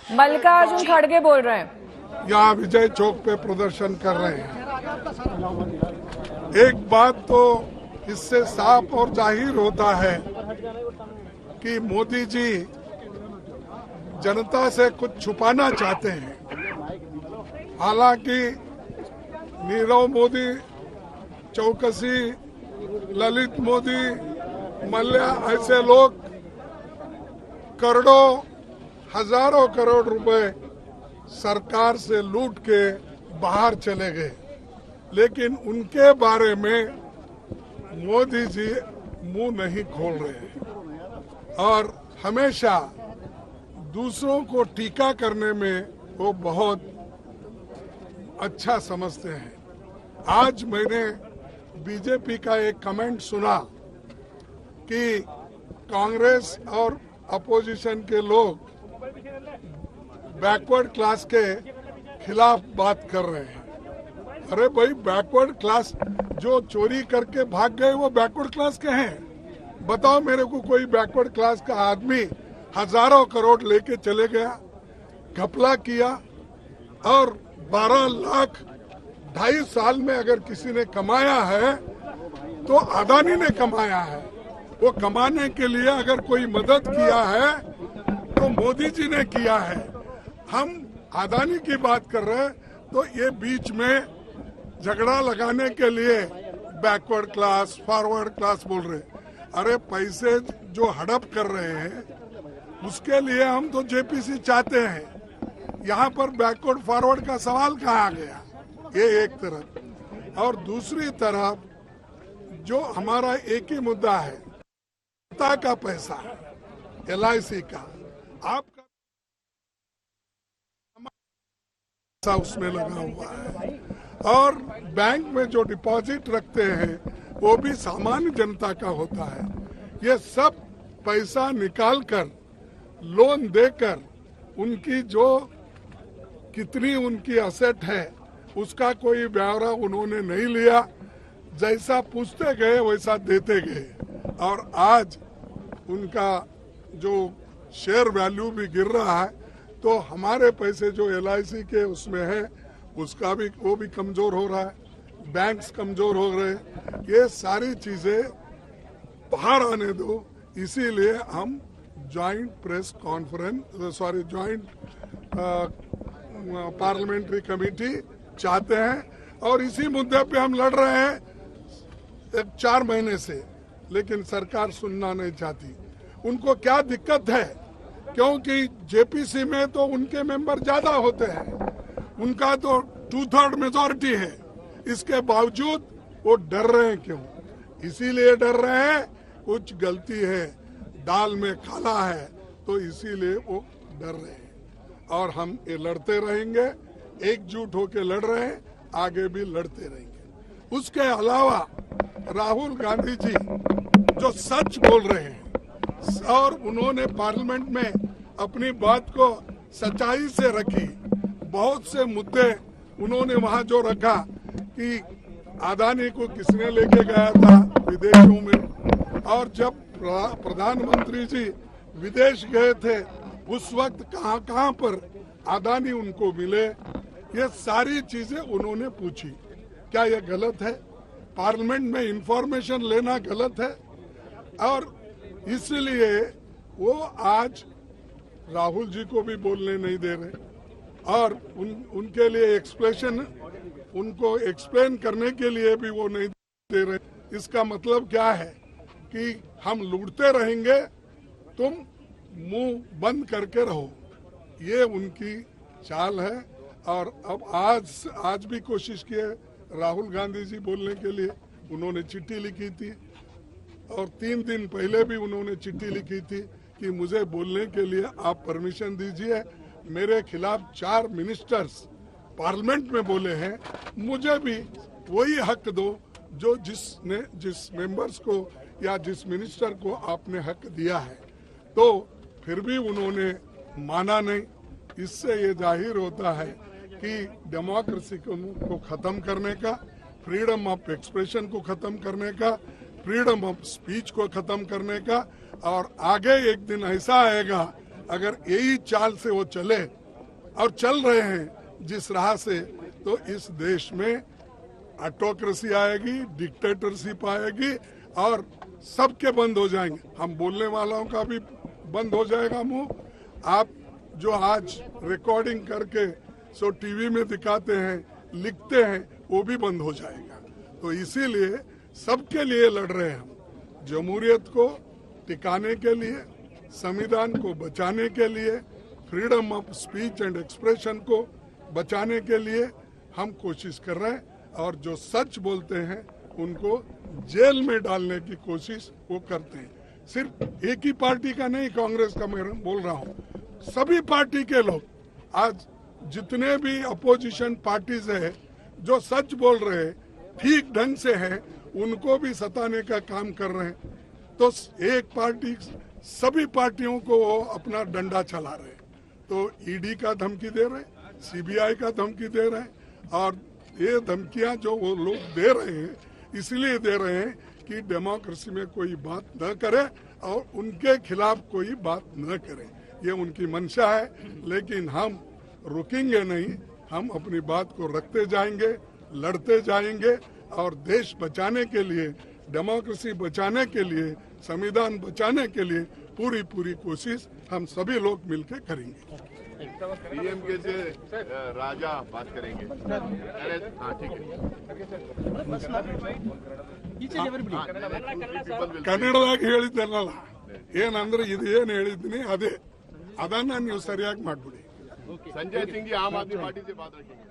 मल्लिकार्जुन खड़गे बोल रहे हैं। यहाँ विजय चौक पे प्रदर्शन कर रहे हैं। एक बात तो इससे साफ और जाहिर होता है कि मोदी जी जनता से कुछ छुपाना चाहते हैं। हालांकि नीरव मोदी, चौकसी, ललित मोदी, मल्ल्या ऐसे लोग करोड़ों, हजारों करोड़ रुपए सरकार से लूट के बाहर चले गए, लेकिन उनके बारे में मोदी जी मुंह नहीं खोल रहे हैं और हमेशा दूसरों को टीका करने में वो बहुत अच्छा समझते हैं। आज मैंने बीजेपी का एक कमेंट सुना कि कांग्रेस और अपोजिशन के लोग बैकवर्ड क्लास के खिलाफ बात कर रहे हैं। अरे भाई, बैकवर्ड क्लास जो चोरी करके भाग गए वो बैकवर्ड क्लास के हैं? बताओ मेरे को कोई बैकवर्ड क्लास का आदमी हजारों करोड़ लेके चले गया, घपला किया और 12 लाख 2.5 साल में अगर किसी ने कमाया है तो अदानी ने कमाया है। वो कमाने के लिए अगर कोई मदद किया है तो मोदी जी ने किया है। हम अदानी की बात कर रहे हैं तो ये बीच में झगड़ा लगाने के लिए बैकवर्ड क्लास, फॉरवर्ड क्लास बोल रहे हैं। अरे पैसे जो हड़प कर रहे हैं उसके लिए हम तो जेपीसी चाहते हैं। यहाँ पर बैकवर्ड फॉरवर्ड का सवाल कहाँ आ गया? ये एक तरफ, और दूसरी तरफ जो हमारा एक ही मुद्दा है, जनता का पैसा, LIC का, आपका पैसा उसमें लगा हुआ है और बैंक में जो डिपॉजिट रखते हैं वो भी सामान्य जनता का होता है। ये सब पैसा निकालकर लोन देकर उनकी जो कितनी उनकी असेट है उसका कोई ब्यौरा उन्होंने नहीं लिया। जैसा पूछते गए वैसा देते गए और आज उनका जो शेयर वैल्यू भी गिर रहा है तो हमारे पैसे जो LIC के उसमें है उसका भी वो भी कमजोर हो रहा है, बैंक्स कमजोर हो रहे हैं। ये सारी चीजें बाहर आने दो, इसीलिए हम joint press conference joint parliamentary committee चाहते हैं और इसी मुद्दे पे हम लड़ रहे हैं 4 महीने से, लेकिन सरकार सुनना नहीं चाहती। उनको क्या दिक्कत है? क्योंकि जेपीसी में तो उनके मेंबर ज्यादा होते हैं, उनका तो 2/3 मेजॉरिटी है। इसके बावजूद वो डर रहे हैं। क्यों? इसीलिए डर रहे हैं कुछ गलती है, दाल में काला है, तो इसीलिए वो डर रहे हैं। और हम ये लड़ते रहेंगे, एकजुट होकर लड़ रहे हैं, आगे भी लड़ते रहेंगे। उसके अलावा राहुल गांधी जी जो सच बोल रहे हैं और उन्होंने पार्लियामेंट में अपनी बात को सच्चाई से रखी, बहुत से मुद्दे उन्होंने वहां जो रखा कि अदानी को किसने लेके गया था विदेशों में, और जब प्रधानमंत्री जी विदेश गए थे उस वक्त कहां पर अदानी उनको मिले, ये सारी चीजें उन्होंने पूछी। क्या ये गलत है? पार्लियामेंट में इंफॉर्मेशन लेना गलत है? और इसलिए वो आज राहुल जी को भी बोलने नहीं दे रहे और उनके लिए उनको एक्सप्लेन करने के लिए भी वो नहीं दे रहे। इसका मतलब क्या है कि हम लूटते रहेंगे, तुम मुंह बंद करके रहो। ये उनकी चाल है। और अब आज भी कोशिश की है राहुल गांधी जी बोलने के लिए, उन्होंने चिट्ठी लिखी थी और 3 दिन पहले भी उन्होंने चिट्ठी लिखी थी कि मुझे बोलने के लिए आप परमिशन दीजिए। मेरे खिलाफ 4 मिनिस्टर्स पार्लियामेंट में बोले हैं, मुझे भी वही हक दो जो जिस मेंबर्स को या जिस मिनिस्टर को आपने हक दिया है। तो फिर भी उन्होंने माना नहीं। इससे ये जाहिर होता है कि डेमोक्रेसी को खत्म करने का, फ्रीडम ऑफ एक्सप्रेशन को खत्म करने का, फ्रीडम ऑफ स्पीच को खत्म करने का, और आगे एक दिन ऐसा आएगा अगर यही चाल से वो चले और चल रहे हैं जिस राह से, तो इस देश में ऑटोक्रेसी आएगी, डिक्टेटरशिप आएगी और सबके बंद हो जाएंगे। हम बोलने वालों का भी बंद हो जाएगा मुंह। आप जो आज रिकॉर्डिंग करके सो टीवी में दिखाते हैं, लिखते हैं, वो भी बंद हो जाएगा। तो इसीलिए सबके लिए लड़ रहे हैं हम। जमहूरियत को टिकाने के लिए, संविधान को बचाने के लिए, freedom of speech and expression को बचाने के लिए हम कोशिश कर रहे हैं। और जो सच बोलते हैं उनको जेल में डालने की कोशिश वो करते हैं। सिर्फ एक ही पार्टी का नहीं, कांग्रेस का मैं बोल रहा हूँ, सभी पार्टी के लोग आज जितने भी अपोजिशन पार्टीज है जो सच बोल रहे हैं, ठीक ढंग से है, उनको भी सताने का काम कर रहे हैं। तो एक पार्टी सभी पार्टियों को वो अपना डंडा चला रहे हैं। तो ईडी का धमकी दे रहे हैं, सीबीआई का धमकी दे रहे हैं, और ये धमकियां जो वो लोग दे रहे हैं इसलिए दे रहे हैं कि डेमोक्रेसी में कोई बात न करे और उनके खिलाफ कोई बात न करे। ये उनकी मंशा है, लेकिन हम रुकेंगे नहीं। हम अपनी बात को रखते जाएंगे, लड़ते जाएंगे और देश बचाने के लिए, डेमोक्रेसी बचाने के लिए, संविधान बचाने के लिए पूरी कोशिश हम सभी लोग मिलकर करेंगे। पीएम के से राजा बात करेंगे। हाँ ठीक है। ಕನ್ನಡದಾಗ ಹೇಳಿದ್ದೆನಲ್ಲ, ಏನಂದ್ರೆ ಇದು ಏನು ಹೇಳಿದ್ದೀನಿ ಅದನ್ನ ನೀವು ಸರಿಯಾಗಿ ಮಾಡ್ಬಿಡಿ। संजय सिंह जी आम आदमी पार्टी से बात रखेंगे।